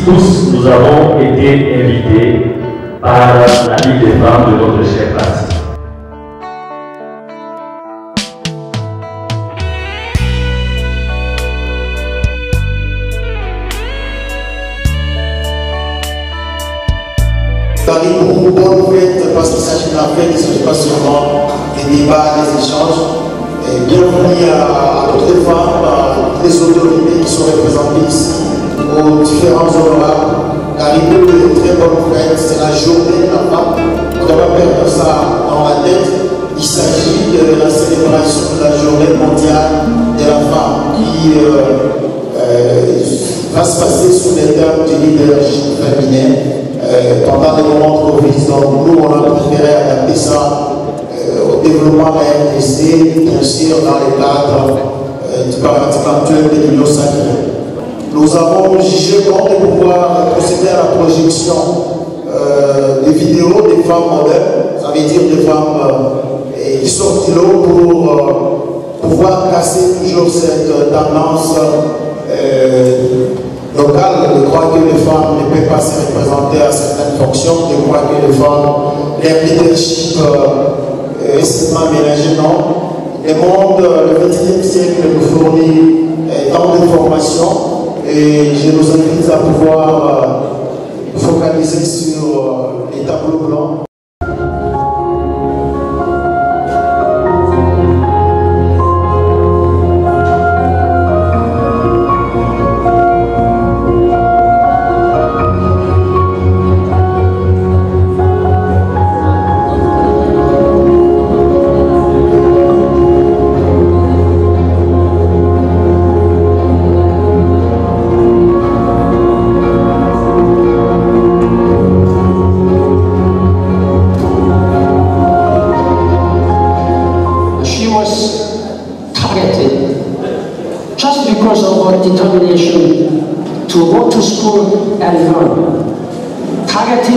tous, nous avons été invités par la Ligue des femmes de notre cher parti. Une bonne fête parce qu'il s'agit de la fête, il ne s'agit pas seulement des débats, des échanges. Et bienvenue à toutes les femmes, à toutes les autorités qui sont représentées ici, aux différents honorables. Caribou est une très bonne fête, c'est la journée de la femme. On ne doit pas perdre ça dans la tête. Il s'agit de la célébration de la journée mondiale de la femme qui va se passer sous les termes du leadership féminin. Pendant les moments de Covid, donc nous on a préféré adapter ça au développement de la RDC, bien sûr dans les cadres du paradigme actuel de l'Union sacrée. Nous avons jugé bon de pouvoir procéder à la projection des vidéos des femmes modernes, ça veut dire des femmes qui sortent de l'eau pour pouvoir casser toujours cette tendance locale. Je crois que les femmes ne peuvent pas se représenter à certaines fonctions. Je crois que les femmes, leur leadership est extrêmement ménagé. Non. Le monde, le XXe siècle nous fournit tant de formations et je nous invite à pouvoir focaliser sur les tableaux blancs.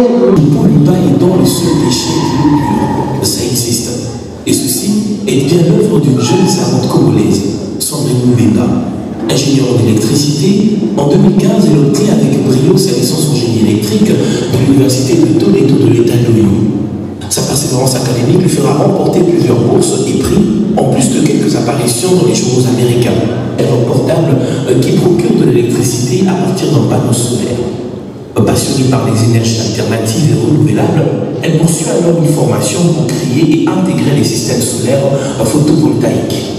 Le polluant étant le seul déchet de l'eau pure, ça existe. Et ceci est bien l'œuvre d'une jeune savante congolaise, Sandrine Mouvenga. Ingénieure d'électricité, en 2015, elle obtient avec brio sa licence en génie électrique de l'université de Toledo de l'État de l'Ohio. Sa persévérance académique lui fera remporter plusieurs bourses et prix, en plus de quelques apparitions dans les journaux américains. Elle a un portable qui procure de l'électricité à partir d'un panneau solaire. Passionnée par les énergies alternatives et renouvelables, elle poursuit alors une formation pour créer et intégrer les systèmes solaires photovoltaïques.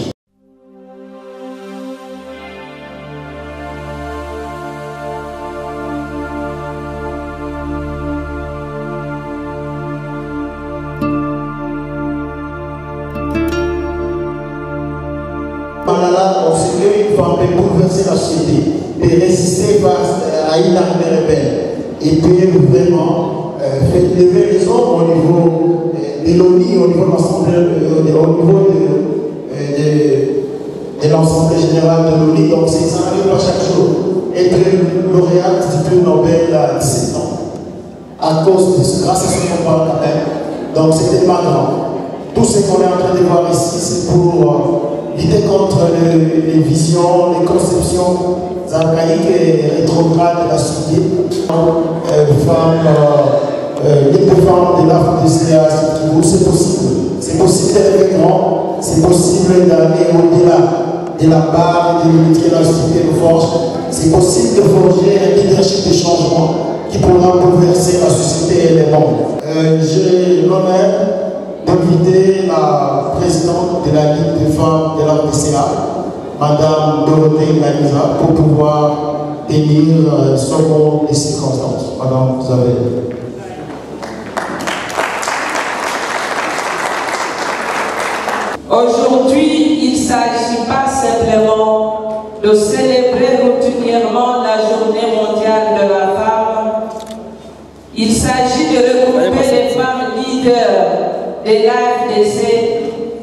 On sait qu'une femme peut bouleverser la société, peut résister face à une armée rebelle et peut vraiment faire lever les hommes au niveau de l'ONU, au niveau de l'Assemblée, au niveau de l'Assemblée générale de l'ONU. Donc ça n'arrive pas chaque jour. Être lauréate du prix Nobel à 17 ans, à cause de grâce à ce combat quand même. Donc c'était pas grand. Tout ce qu'on est en train de voir ici, c'est pour lutter contre les visions, les conceptions archaïques et rétrogrades de la société. Les femmes de l'AFDCA, c'est possible. C'est possible d'être grand, c'est possible d'aller au-delà de la barre et de limiter la société de force. C'est possible de forger un leadership de changement qui pourra bouleverser la société et le monde. J'ai l'honneur d'inviter la présidente de la Ligue des femmes de l'AFDCA, Madame Dorothée Maniza, pour pouvoir tenir son mot des circonstances. Madame, vous avez. Aujourd'hui, il ne s'agit pas simplement de célébrer routinièrement la journée mondiale de la femme. Il s'agit de regrouper les femmes leaders de l'AFDC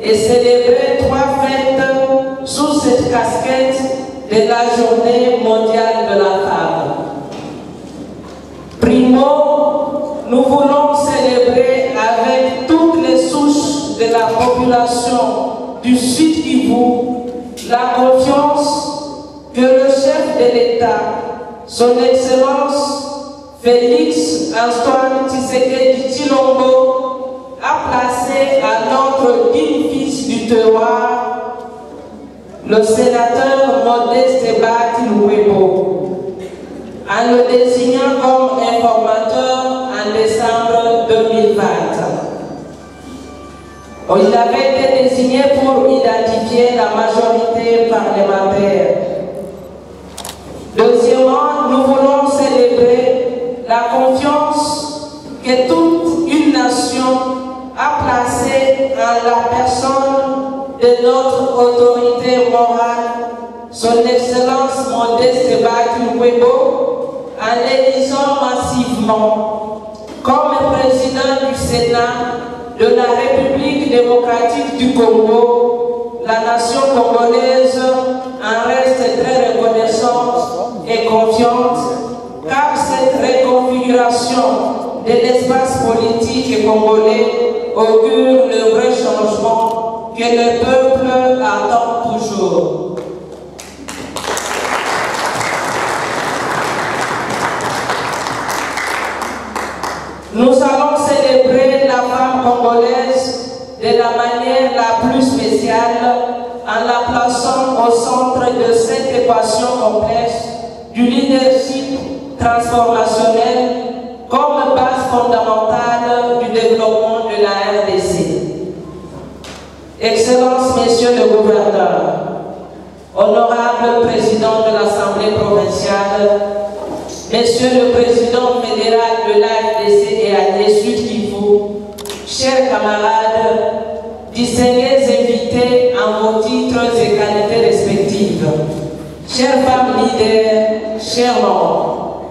et célébrer 3 fêtes sous cette casquette de la journée mondiale de la femme. Primo, nous voulons célébrer avec toutes les souches de la population du Sud Kivu la confiance que le chef de l'État Son Excellence Félix Antoine Tshisekedi Tshilombo a placé à notre digne fils du terroir, le sénateur Modeste Bahati Lukwebo, en le désignant comme informateur en décembre 2020. Il avait été désigné pour identifier la majorité parlementaire. Deuxièmement, nous voulons célébrer la confiance que toute une nation a placée en la personne de notre autorité morale, son Excellence Modeste Bahati Lukwebo, en l'élisant massivement comme président du Sénat de la République démocratique du Congo. La nation congolaise en reste très reconnaissante et confiante, car cette reconfiguration de l'espace politique congolais augure le vrai changement que le peuple attend toujours. Nous allons célébrer la femme congolaise de la manière la plus spéciale en la plaçant au centre de cette équation complexe du leadership transformationnel comme base fondamentale du développement de la RDC. Excellences, Messieurs le Gouverneur, honorable Président de l'Assemblée provinciale, Monsieur le Président fédéral de l'AFDC et AD Sud Kivu, chers camarades, distingués invités en vos titres et qualités respectives, chères femmes leaders, chers membres,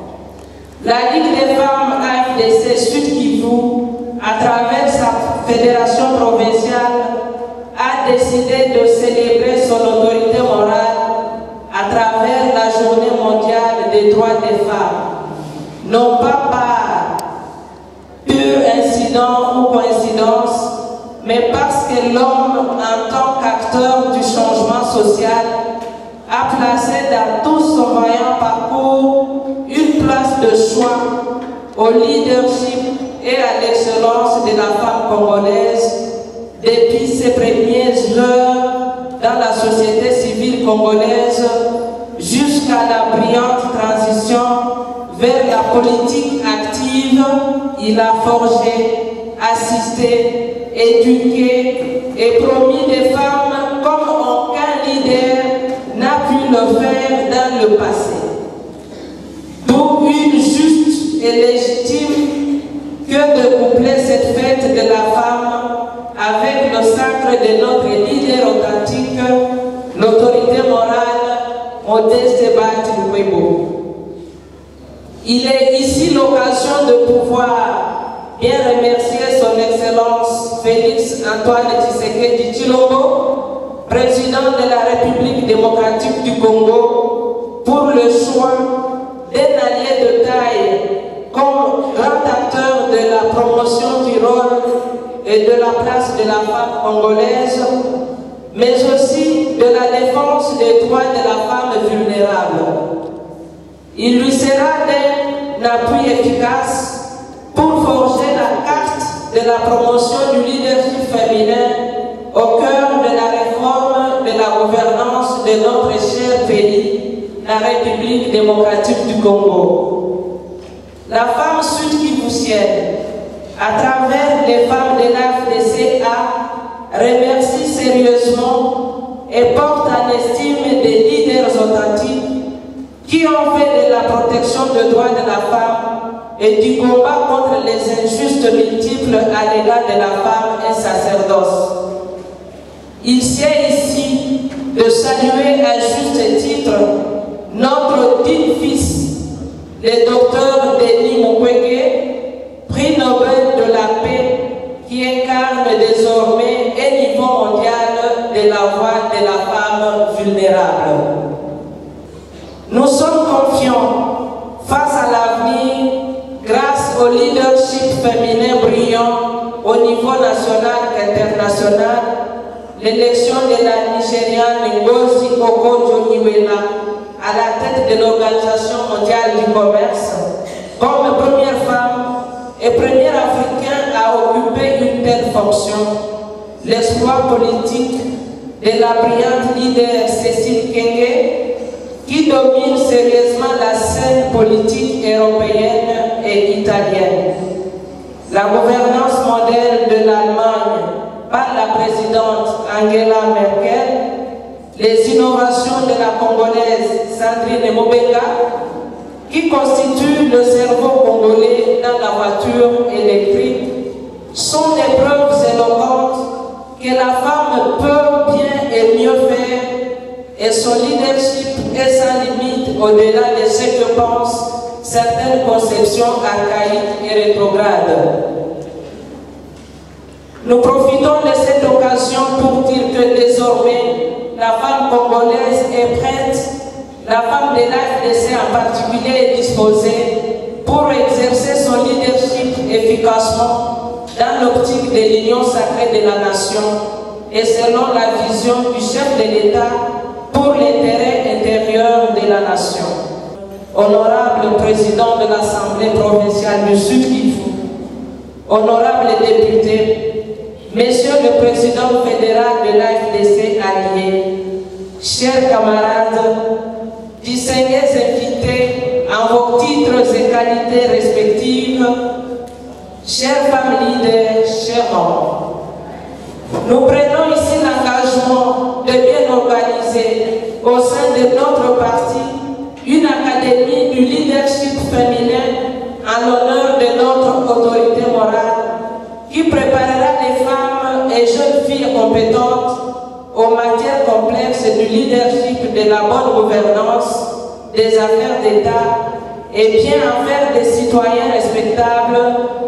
la Ligue des femmes AFDC Sud Kivu, à travers sa fédération provinciale, a décidé de célébrer son autorité morale à travers la Journée mondiale des droits des femmes, non pas par pur incident ou coïncidence, mais parce que l'homme, en tant qu'acteur du changement social, a placé dans tout son vaillant parcours une place de choix au leadership et à l'excellence de la femme congolaise depuis ses premières heures dans la société civile congolaise jusqu'à la brillante transition vers la politique active. Il a forgé, assisté, éduqué et promis des femmes comme aucun leader n'a pu le faire dans le passé. D'où une juste et légitime que de coupler cette fête de la femme avec le sacre de notre leader authentique, l'autorité morale, Modeste Bahati Lukwebo. Il est ici l'occasion de pouvoir bien remercier son Excellence Félix Antoine Tshisekedi Tshilombo, président de la République démocratique du Congo, pour le choix d'un allié de taille comme grand acteur de la promotion du rôle et de la place de la femme congolaise, mais aussi de la défense des droits de la femme vulnérable. Il lui sera d'un appui efficace pour forger la carte de la promotion du leadership féminin au cœur de la réforme de la gouvernance de notre cher pays, la République démocratique du Congo. La femme sud-kivusienne, à travers les femmes de l'AFDCA, remercie sérieusement et porte en estime des leaders authentiques qui ont fait de la protection des droits de la femme et du combat contre les injustes multiples à l'égard de la femme un sacerdoce. Il sied ici de saluer à juste titre notre digne fils, le docteur Denis Mukwege, prix Nobel de la paix, qui incarne désormais un niveau mondial de la voix de la femme vulnérable. Nous sommes confiants face à l'avenir grâce au leadership féminin brillant au niveau national et international. L'élection de la Nigériane Ngozi Okonjo-Iweala à la tête de l'Organisation mondiale du commerce, comme première femme et premier Africain à occuper une telle fonction. L'espoir politique de la brillante leader Cécile Kyenge, qui domine sérieusement la scène politique européenne et italienne. La gouvernance modèle de l'Allemagne par la présidente Angela Merkel, les innovations de la Congolaise Sandrine Mobenga, qui constitue le cerveau congolais dans la voiture électrique, sont des preuves éloquentes que la femme peut bien et mieux faire, et son leadership est sans limite au-delà de ce que pensent certaines conceptions archaïques et rétrogrades. Nous profitons de cette occasion pour dire que désormais, la femme congolaise est prête, la femme de l'AFDC en particulier est disposée pour exercer son leadership efficacement dans l'optique de l'union sacrée de la nation et selon la vision du chef de l'État pour l'intérêt intérieur de la nation. Honorable président de l'Assemblée provinciale du Sud Kivu, honorables députés, Monsieur le Président fédéral de l'AFDC allié, chers camarades, distingués invités en vos titres et qualités respectives, chers femmes leaders, chers membres, nous prenons ici l'engagement de bien organiser au sein de notre parti une académie du leadership féminin en l'honneur de notre autorité morale qui préparera les femmes et jeunes filles compétentes aux matières complexes du leadership, de la bonne gouvernance, des affaires d'État et bien en faire des citoyens respectables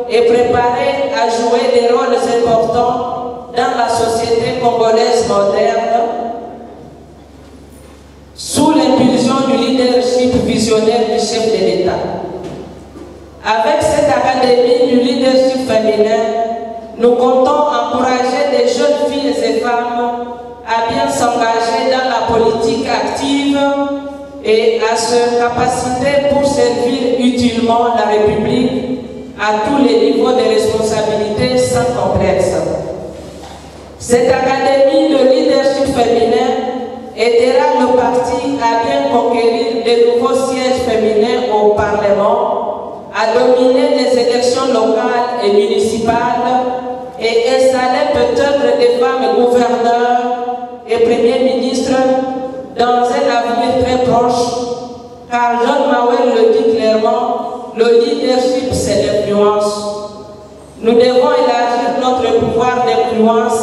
et préparés à jouer des rôles importants dans la société congolaise moderne sous l'impulsion du leadership visionnaire du chef de l'État. Avec cette académie du leadership féminin, nous comptons encourager les jeunes filles et femmes à bien s'engager dans la politique active et à se capaciter pour servir utilement la République à tous les niveaux de responsabilité sans complexe. Cette académie de leadership féminin aidera le parti à bien conquérir de nouveaux sièges féminins au Parlement, à dominer les élections locales et municipales et installer peut-être des femmes gouverneurs et premiers ministres dans un avenir très proche, car John Mawel le dit clairement, le leadership c'est l'influence. Nous devons élargir notre pouvoir d'influence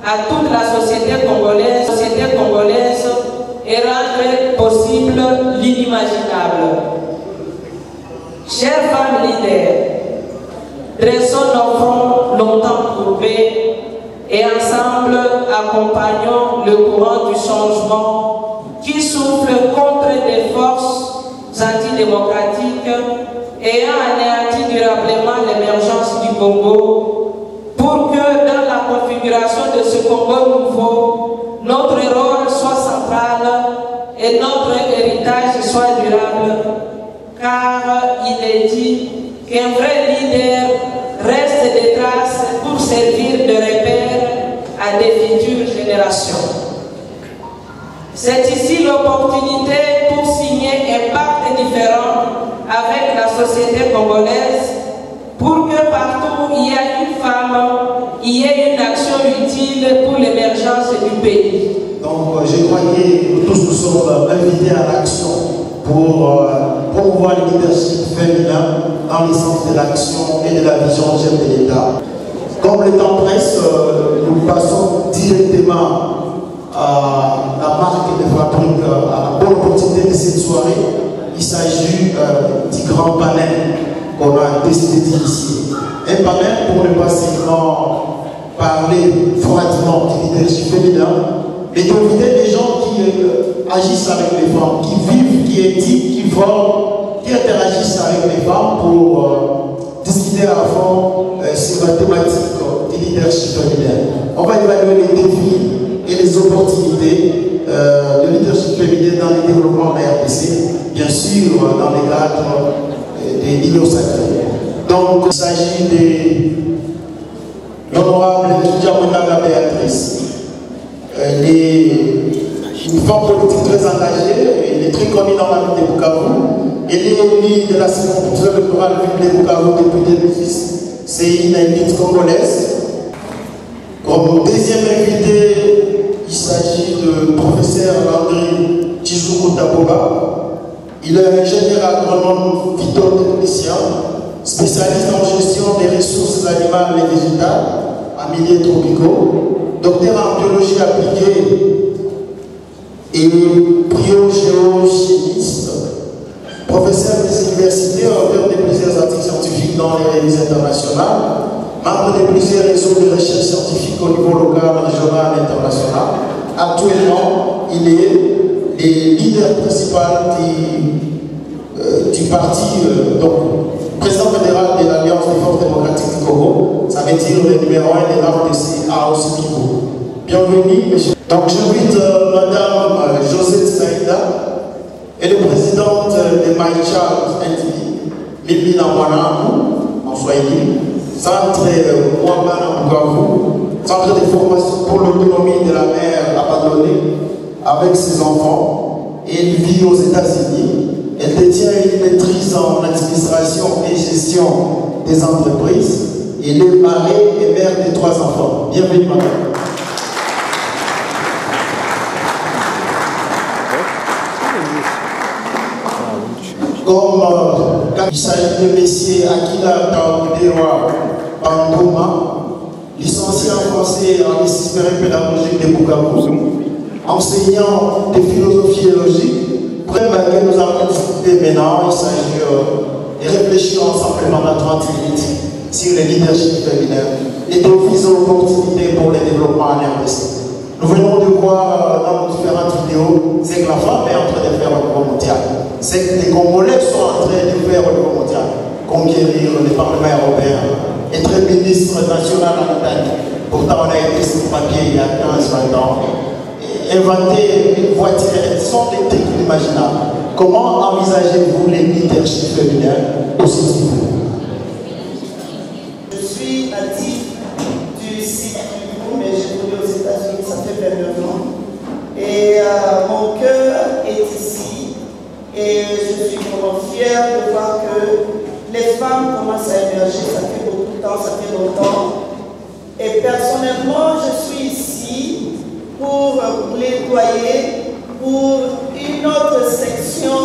à toute la société congolaise et rendre possible l'inimaginable. Chères femmes leaders, dressons nos fronts longtemps courbés et ensemble accompagnons le courant du changement qui souffle contre des forces antidémocratiques ayant anéanti durablement l'émergence du Congo pour que dans la configuration de ce Congo nouveau, notre rôle soit central et notre héritage soit durable, car il est dit qu'un vrai leader reste des traces pour servir de repère à des futures générations. C'est ici l'opportunité pour signer un pacte différent avec la société congolaise pour que partout où il y a une femme, il y ait une action utile pour l'émergence du pays. Donc je crois que nous tous nous sommes invités à l'action pour promouvoir le leadership féminin dans le sens de l'action et de la vision du chef de l'État. Comme le temps presse, nous passons directement à la marque de fabrique, à la bonne opportunité de cette soirée. Il s'agit du grand panel qu'on a décidé d'initier. Un panel pour ne pas seulement parler froidement du leadership féminin, mais d'inviter des gens qui agissent avec les femmes, qui vivent, qui éthiquent, qui forment, qui interagissent avec les femmes pour discuter à fond sur la thématique du leadership féminin. On va évaluer les défis et les opportunités le leadership féminin dans le développement de la RDC, bien sûr dans les cadres des leaders sacrés. Donc il s'agit de l'honorable Diamonala Béatrice. Elle est une femme politique très engagée, elle est très connue dans la ville de Bukavu. Elle est élue de la circonscription électorale de la ville de Bukavu depuis 2006. C'est une élite congolaise. Comme deuxième invité, il s'agit du professeur André Chizuku Taboba. Il est ingénieur agronome phytotechnicien, spécialiste en gestion des ressources animales et végétales en milieux tropicaux, docteur en biologie appliquée et biogéochimiste, professeur des universités, auteur de plusieurs articles scientifiques dans les revues internationales, membre de plusieurs réseaux de recherche scientifique au niveau local, régional et international. Actuellement, il est le leader principal du parti, donc président fédéral de l'Alliance des forces démocratiques du Congo. Ça veut dire le numéro 1 de l'AFDC à Osipiko. Bienvenue, monsieur. Donc j'invite Madame Josette Saïda, elle est présidente de My Child NTV, Mimi Namwana, en Swahili, centre Mwambana Bukavu, centre de formation pour l'autonomie de la mère abandonnée avec ses enfants. Elle vit aux États-Unis. Elle détient une maîtrise en administration et gestion des entreprises. Elle est mariée et mère de 3 enfants. Bienvenue, madame. Comme il s'agit de messieurs Akila Taoudewa Bandouma, licencié en français et en discipline pédagogique de Bukavu, enseignant de philosophie et logique. Après que nous avons discuté maintenant, il s'agit de réfléchir ensemble pendant 30 minutes sur le leadership féminin et d'offrir l'opportunité pour le développement en RDC. Nous venons de voir dans nos différentes vidéos, c'est que la femme est en train de faire au niveau mondial. C'est que les Congolais sont en train de faire au niveau mondial. Conquérir le Parlement européen, être ministre national en Italie. Pourtant, on a été sur papier il y a 15-20 ans. Inventer une voiture, sont des trucs inimaginables. Comment envisagez-vous les leadership féminins au niveau? Je suis natif du site du Congo, mais j'ai voulu aux États-Unis, ça fait 29 ans. Et mon cœur est ici. Et je suis vraiment fière de voir que les femmes commencent à émerger. Ça fait beaucoup de temps, ça fait longtemps. Et personnellement, je suis ici pour plaidoyer pour une autre section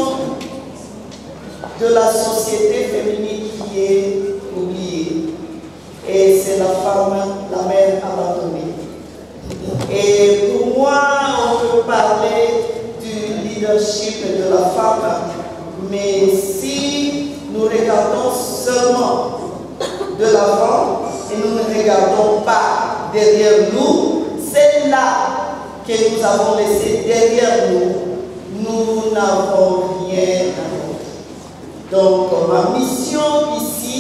de la société féminine qui est oubliée. Et c'est la femme, la mère abandonnée. Et pour moi, on peut parler du leadership de la femme, mais si nous regardons seulement de l'avant et nous ne regardons pas derrière nous, c'est là que nous avons laissé derrière nous, nous n'avons rien à faire. Donc ma mission ici,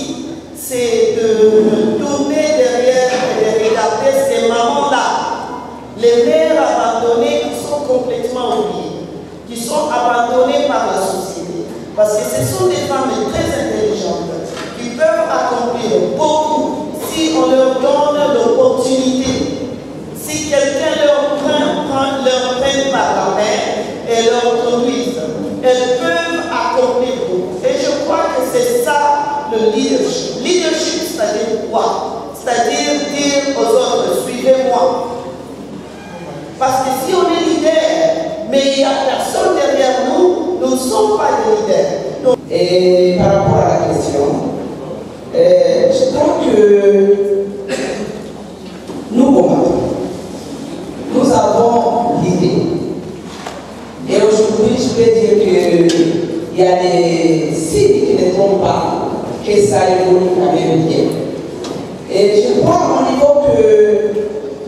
c'est de me tourner derrière et de regarder ces mamans-là, les mères abandonnées qui sont complètement oubliées, qui sont abandonnées par la société. Parce que ce sont des femmes très intelligentes, qui peuvent accomplir beaucoup si on leur donne l'opportunité. Si quelqu'un leur prenne par la main et leur conduise, elles peuvent accomplir beaucoup. Et je crois que c'est ça le leadership. Leadership, c'est-à-dire quoi? C'est-à-dire dire aux autres, suivez-moi. Parce que si on est leader, mais il n'y a personne derrière nous, nous ne sommes pas des leaders. Donc, et par rapport à la question, je crois que nous combattons. Nous avons l'idée. Et aujourd'hui, je peux dire qu'il y a des signes qui ne trompent pas, que ça évolue quand même bien. Et je crois au niveau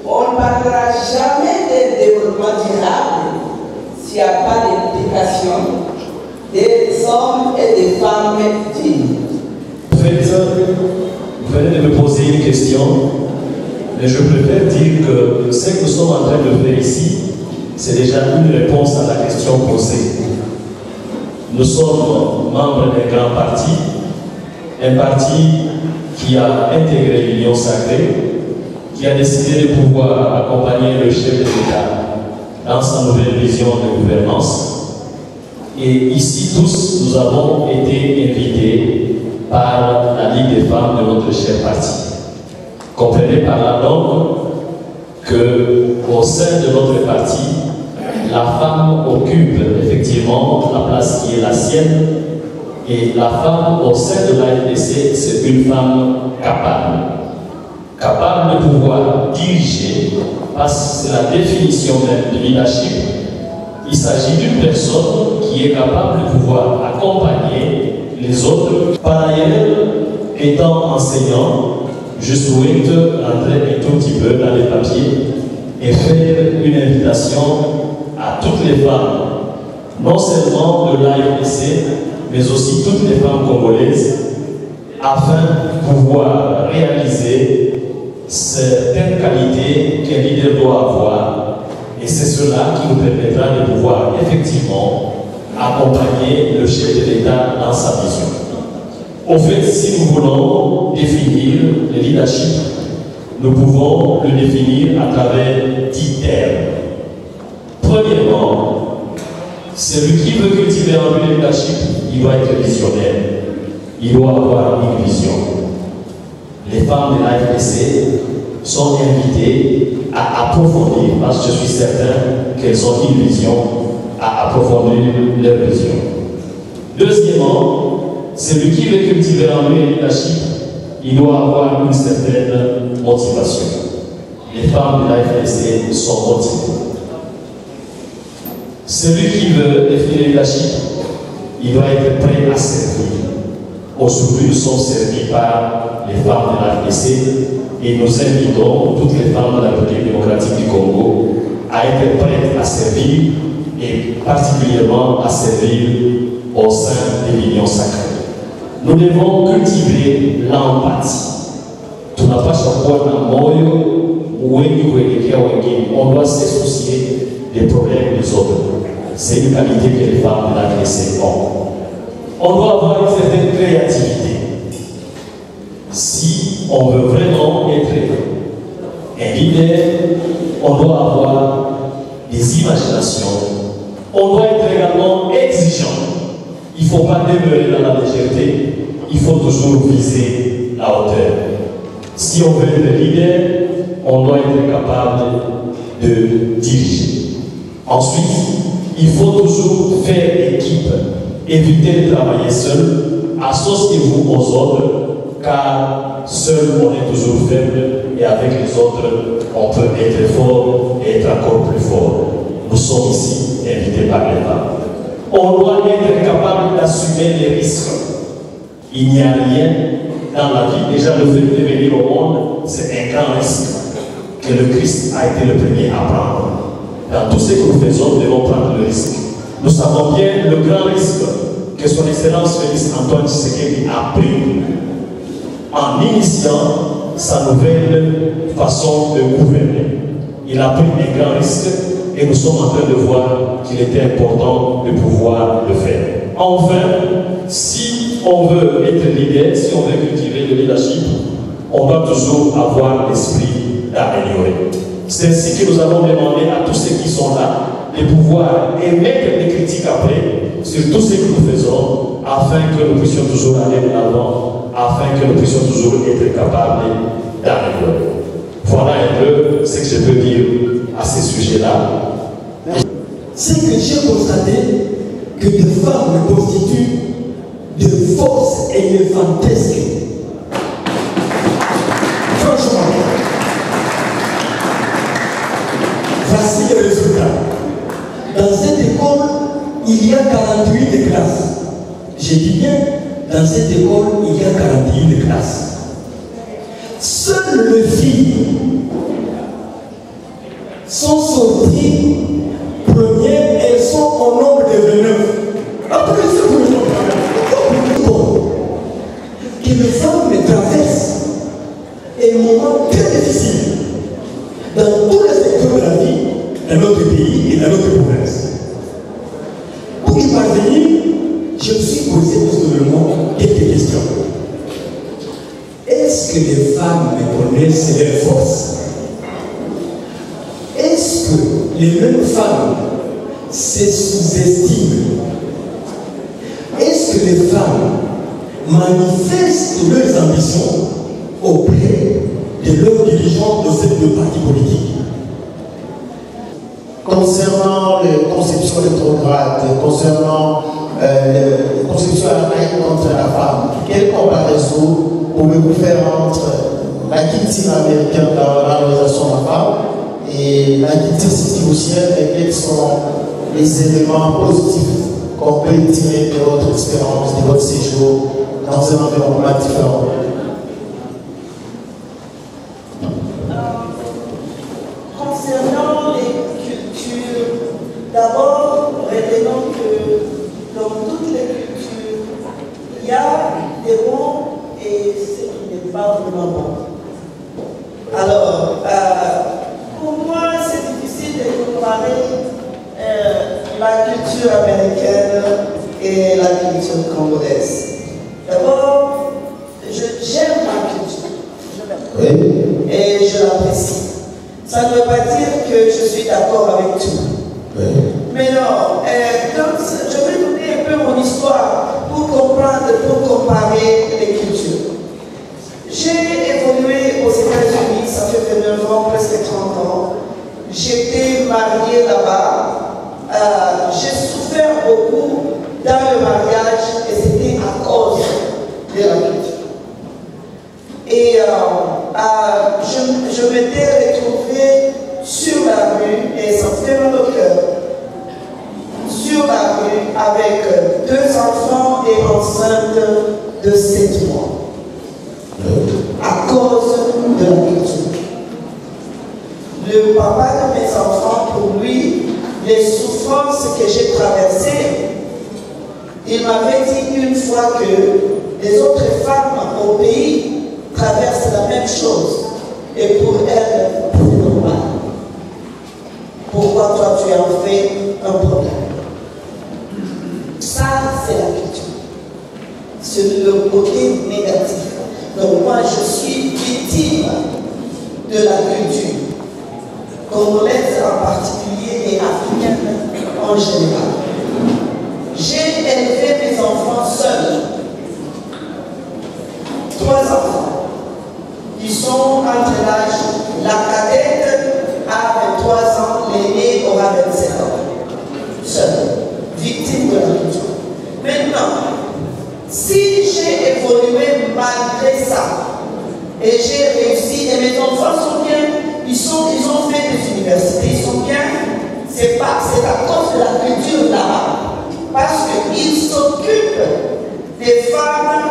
qu'on ne parlera jamais de développement durable s'il n'y a pas d'implication des hommes et des femmes dignes. En fait, vous venez de me poser une question. Mais je préfère dire que ce que nous sommes en train de faire ici, c'est déjà une réponse à la question posée. Nous sommes membres d'un grand parti, un parti qui a intégré l'Union sacrée, qui a décidé de pouvoir accompagner le chef de l'État dans sa nouvelle vision de gouvernance. Et ici, tous, nous avons été invités par la Ligue des femmes de notre cher parti. Comprenez par là donc qu'au sein de notre parti, la femme occupe effectivement la place qui est la sienne, et la femme au sein de l'AFDC, c'est une femme capable de pouvoir diriger, parce que c'est la définition même de leadership. Il s'agit d'une personne qui est capable de pouvoir accompagner les autres. Par ailleurs, étant enseignant, je souhaite rentrer un tout petit peu dans les papiers et faire une invitation à toutes les femmes, non seulement de l'AFDC, mais aussi toutes les femmes congolaises, afin de pouvoir réaliser certaines qualités qu'un leader doit avoir. Et c'est cela qui nous permettra de pouvoir effectivement accompagner le chef de l'État dans sa vision. Au fait, si nous voulons définir le leadership, nous pouvons le définir à travers 10 termes. Premièrement, celui qui veut cultiver en lui le leadership, il doit être visionnaire. Il doit avoir une vision. Les femmes de l'AFDC sont invitées à approfondir, parce que je suis certain qu'elles ont une vision, à approfondir leur vision. Deuxièmement, celui qui veut cultiver en lui le leadership, il doit avoir une certaine motivation. Les femmes de l'AFDC sont motivées. Celui qui veut définir le leadership, il doit être prêt à servir. Aujourd'hui, nous sommes servis par les femmes de l'AFDC et nous invitons toutes les femmes de la République démocratique du Congo à être prêtes à servir et particulièrement à servir au sein de l'Union sacrée. Nous devons cultiver l'empathie. On doit se soucier des problèmes des autres. C'est une qualité que les femmes de l'AFDC ont. On doit avoir une certaine créativité. Si on veut vraiment être un leader, on doit avoir des imaginations. On doit être également exigeant. Il ne faut pas demeurer dans la légèreté. Il faut toujours viser la hauteur. Si on veut être leader, on doit être capable de diriger. Ensuite, il faut toujours faire équipe. Évitez de travailler seul. Associez-vous aux autres, car seul on est toujours faible et avec les autres on peut être fort et être encore plus fort. Nous sommes ici invités par les femmes. On doit être capable d'assumer les risques. Il n'y a rien dans la vie. Déjà, le fait de venir au monde, c'est un grand risque que le Christ a été le premier à prendre. Dans tout ce que nous faisons, nous devons prendre le risque. Nous savons bien le grand risque que son Excellence Félix Antoine Tshisekedi a pris en initiant sa nouvelle façon de gouverner. Il a pris un grand risque et nous sommes en train de voir qu'il était important de pouvoir le faire. Enfin, si on veut être leader, si on veut cultiver le leadership, on doit toujours avoir l'esprit d'améliorer. C'est ainsi que nous avons demandé à tous ceux qui sont là de pouvoir émettre des critiques après sur tout ce que nous faisons, afin que nous puissions toujours aller de l'avant, afin que nous puissions toujours être capables d'améliorer. Voilà un peu ce que je peux dire à ces sujets-là. C'est que j'ai constaté que des femmes constituent de forces éléphantesques. Franchement, voici le résultat. Dans cette école, il y a 48 classes. Je dis bien, dans cette école, il y a 41 classes. Seules les filles sont sorties premières, elles sont au nombre de 29. Après ce que nous avons que les femmes traversent un moment très difficile dans tous les secteurs de la vie. dans notre pays et dans notre province. Pour y parvenir, je me suis posé personnellement quelques questions. Est-ce que les femmes connaissent leurs forces? Est-ce que les mêmes femmes se sous-estiment? Est-ce que les femmes manifestent leurs ambitions auprès de leurs dirigeants de ces deux partis politiques? Concernant les conceptions rétrogrades, concernant les conceptions archaïques contre la femme, quelle comparaison pouvez-vous faire entre la culture américaine dans la valorisation de la femme et la culture civique-civienne, et quels sont les éléments positifs qu'on peut tirer de votre expérience, de votre séjour dans un environnement différent? Concernant les cultures, d'abord, retenons que dans toutes les cultures, il y a des bons et ce qui n'est pas vraiment bon. Alors, pour moi, c'est difficile de comparer la culture américaine et la culture congolaise. D'abord, j'aime ma culture et je l'apprécie. Ça ne veut pas dire que je suis d'accord avec tout. Mais non, je vais donner un peu mon histoire pour comprendre, pour comparer les cultures. J'ai évolué aux États-Unis, ça fait 29 ans, presque 30 ans. J'étais mariée là-bas. J'ai souffert beaucoup dans le mariage et c'était à cause de la culture. Et je m'étais retrouvée sur la rue, et ça me fait mal au cœur, sur la rue avec 2 enfants et enceinte de 7 mois, à cause de la culture. Le papa de mes enfants, pour lui, les souffrances que j'ai traversées, il m'avait dit une fois que les autres femmes au pays traversent la même chose. Et pour elles, c'est normal. Pourquoi toi tu en fais un problème? Ça, c'est la culture. C'est le côté négatif. Donc moi, je suis victime de la culture congolaise en particulier et africaine en général. J'ai élevé mes enfants seuls. 3 enfants qui sont entre l'âge, la cadette a 23 ans, l'aîné aura 27 ans. Seul, victime de la culture. Maintenant, si j'ai évolué malgré ça, et j'ai réussi, et mes enfants sont bien, ils ont fait des universités, ils sont bien, c'est à cause de la culture là-bas. Parce qu'ils s'occupent des femmes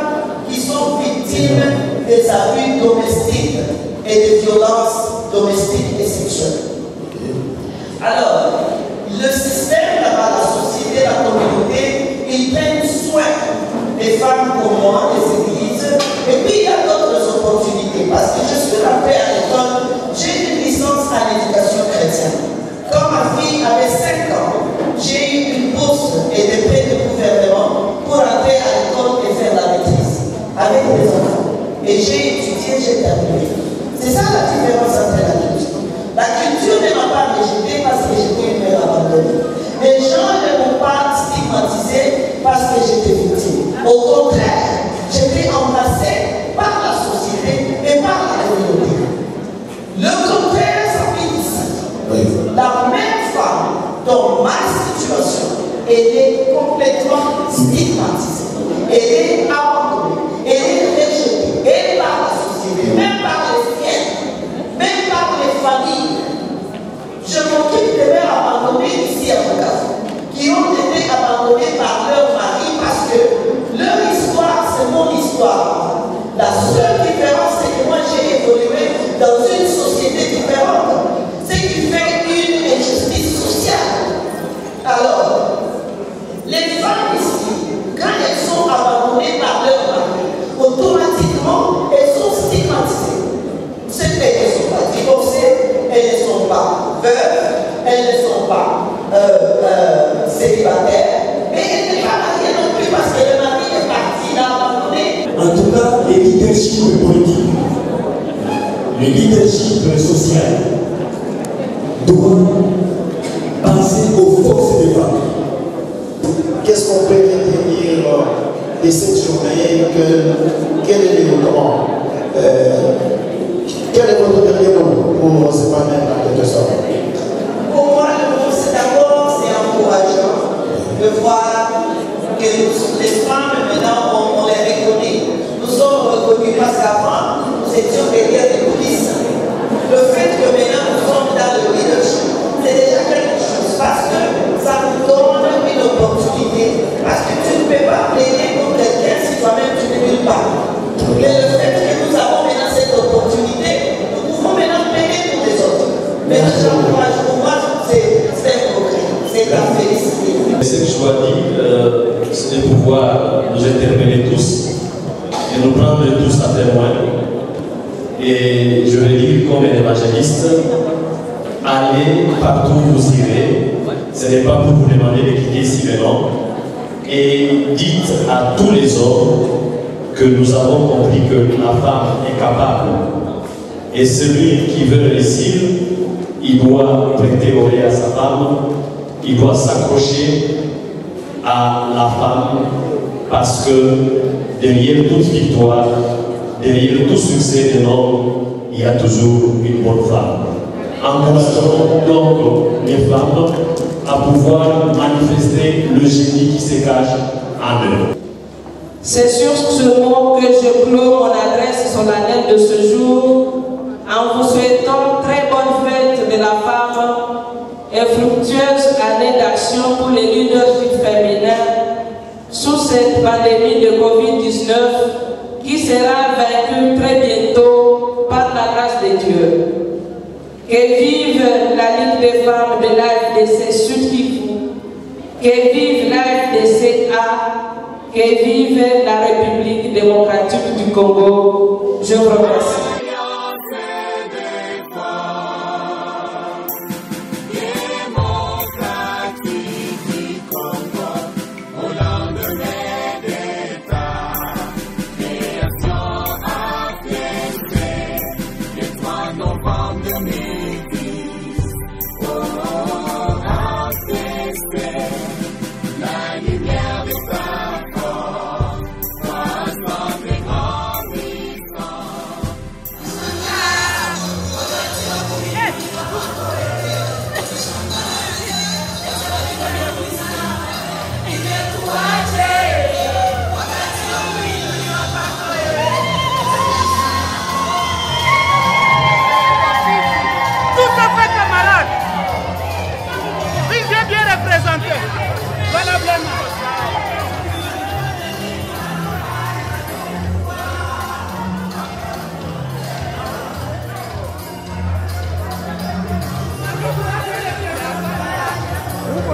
qui sont victimes des abus domestiques et des violences domestiques et sexuelles. Alors, le système là-bas, la société, la communauté, ils prennent soin des femmes comme moi, des églises, et puis il y a d'autres opportunités, parce que je suis rentrée à l'école, j'ai une licence en éducation chrétienne. Quand ma fille avait 5 ans, j'ai eu une bourse et des prêts du gouvernement pour entrer à l'école et faire la maîtrise avec des enfants. Et j'ai étudié, j'ai terminé. C'est ça la différence entre la culture. La culture ne m'a pas rejetée parce que j'étais une mère abandonnée. Les gens ne m'ont pas stigmatisé parce que j'étais victime. Au contraire, j'étais embrassée par la société et par la communauté. Le contraire s'applique ici. La même femme, dans ma situation, elle est complètement stigmatisée. Elle est abandonnée. Elle est rejetée. Et par la société, même par les siennes, même par les familles. Je m'occupe des mères abandonnées ici à Bukavu, qui ont été abandonnées par leur mari parce que leur histoire, c'est mon histoire. La seule différence, c'est que moi j'ai évolué dans une société différente, ce qui fait une injustice sociale. Alors, les femmes ici, quand elles sont abandonnées par leur mari, automatiquement, elles sont stigmatisées. Elles ne sont pas divorcées, elles ne sont pas veuves, elles elles ne sont pas célibataires, mais elles ne sont pas mariées non plus parce que le mari est parti là abandonné. En tout cas, le leadership politique, le leadership social doit penser aux forces des femmes. Qu'est-ce qu'on peut retenir de cette journée? Quel est le moment? Quel est votre dernier mot pour ce panel en quelque sorte? Pour moi, le mot, c'est d'abord, c'est encourageant de voir que les femmes, maintenant, on les reconnaît. Nous sommes reconnus parce qu'avant, nous étions derrière des coulisses. Le fait que maintenant nous sommes dans le leadership, c'est déjà quelque chose parce que ça nous donne une opportunité. Parce que tu ne peux pas plaider pour quelqu'un si toi-même tu ne veux pas. Mais le fait que nous avons maintenant cette opportunité, nous pouvons maintenant plaider pour les autres. Mais j'encourage, pour moi, c'est un progrès, c'est la félicité. Ce que je dois dire, c'est de pouvoir nous interpeller tous et nous prendre tous à témoin. Et je vais dire comme un évangéliste, allez partout où vous irez. Ce n'est pas pour vous demander de quitter ici maintenant. Et dites à tous les hommes que nous avons compris que la femme est capable. Et celui qui veut réussir, il doit prêter oreille à sa femme, il doit s'accrocher à la femme, parce que derrière toute victoire, derrière tout succès d'un homme, il y a toujours une bonne femme. Encourageons donc les femmes à pouvoir manifester le génie qui se cache en eux. C'est sur ce mot que je clôt mon adresse solennelle de ce jour en vous souhaitant très bonne fête de la femme et fructueuse année d'action pour les leaderships féminins sous cette pandémie de Covid-19 qui sera vaincue très bientôt par la grâce de Dieu. Que vive la Ligue des femmes de l'AFDC Sud Kivu, que vive l'AFDC-A, que vive la République démocratique du Congo. Je vous remercie.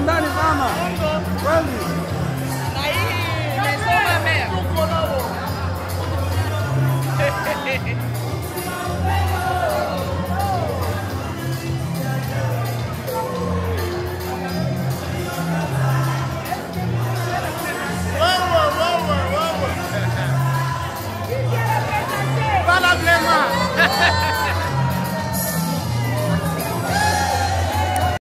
Ndani sana kweli.